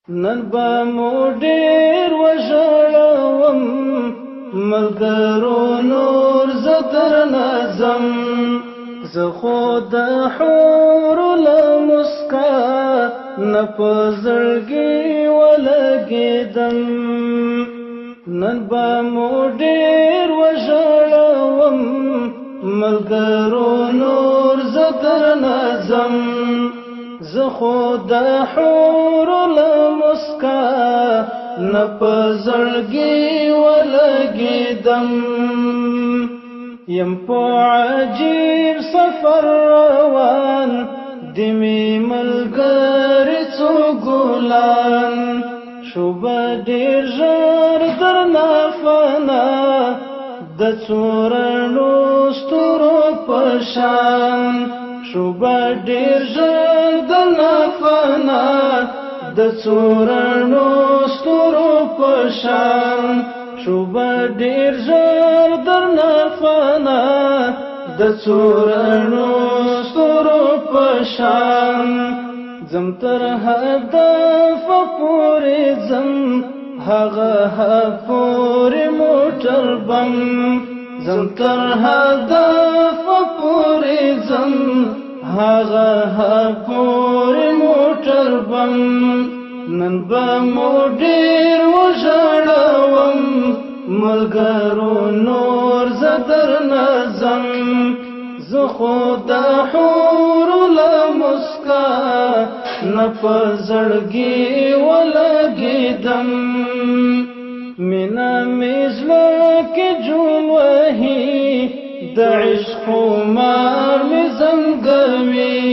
نن به مو ډېر وژړوم ملګرو نور زه درنه ځم زه خو د حورو له مسکا نه په زړګي ولګېدم نن به مو ډېر وژړوم ملګرو نور زه درنه ځم زه خو د حورو له مسکا نه په زړګي ولګېدم یم په عجیب سفر روان د مې ملګري څو ګلان شو به ډېر ژر درنه فنا د څو رڼو ستورو په شان شو به ډېر ژر درنه فنا د څو رڼو ستورو په شان شو به ډېر ژر درنه فنا د څو رڼو ستورو په شان ځم تر هدفه پورې ځم هغه پورې موټر بم ځم تر هدفه پورې ځم هغه پورې موټر بم نن به مو ډېر وژړوم ملګرو نور زه درنه ځم زه خو د حورو له مسکا نه په زړګي ولګېدم مینه مې زړه کې جون وهي د عشق خمار مې زنګوي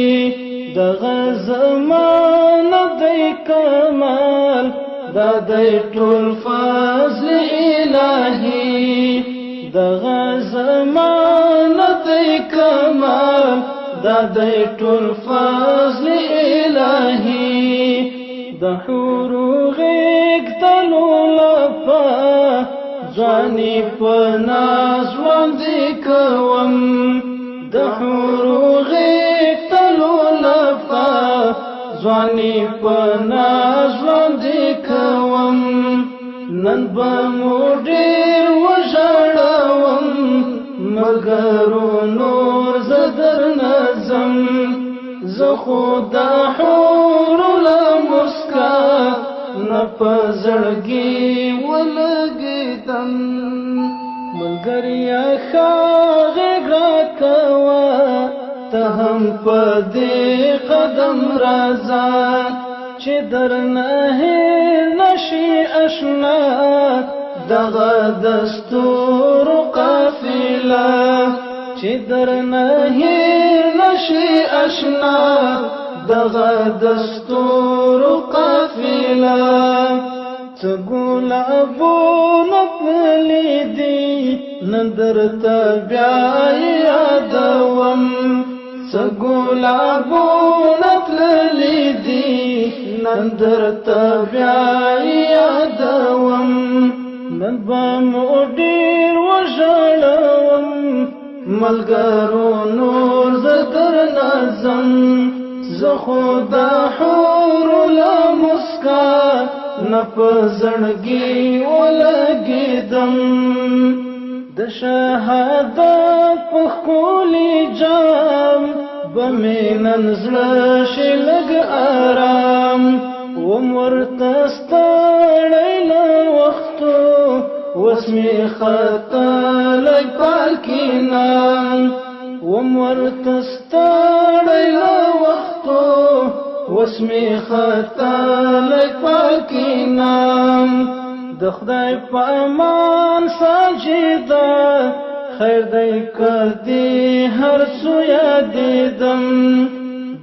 دغه زمانه دی کمال دا دی ټول فضل الهي دغه زمانه دی کمال دا دی ټول فضل الهي د حورو غېږ تلو لپا ځواني په ناز وړاندې کوم د حورو غېږ تلو لپا ځواني په ناز وړاندې کوم نن به مو ډېر وژړوم ملګرو نور زه درنه ځم زه خو د حورو له مسکا نه په زړګي ولګېدم ملګریا ښه غېږ راکوه ته هم په دې قدم راځه چې درنه هېر نشي اشنا دغه د ستورو قافله چې درنه هېر نشي اشنا دغه د ستورو قافله څه ګلابونه تللي دي نن درته بیا یادوم څه ګلابونه تللي دي نن درته بیا یادوم نن به مو ډېر وژړوم ملګرو نور زه درنه ځم زه خو د حورو له مسکا نه په زړګي ولګېدم د شهادت په ښکلي جام به مې نن زړه شي لږ ارام وم ورته ستړی له وختو اوس مې ختلی پالکینام وم ورته ستړی له وختو اوس مې ختلی پالکینام د خدای په امان ساجده خیر دی که دې هر څو یادېدم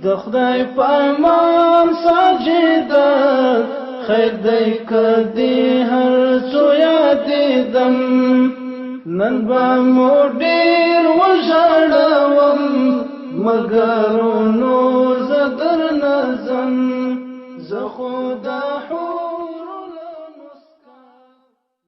د خدای په امان ساجده خیر دی که دې هر څو یادېدم نن به مو ډېر وژړوم ملګرو نور زه درنه ځم زه خو د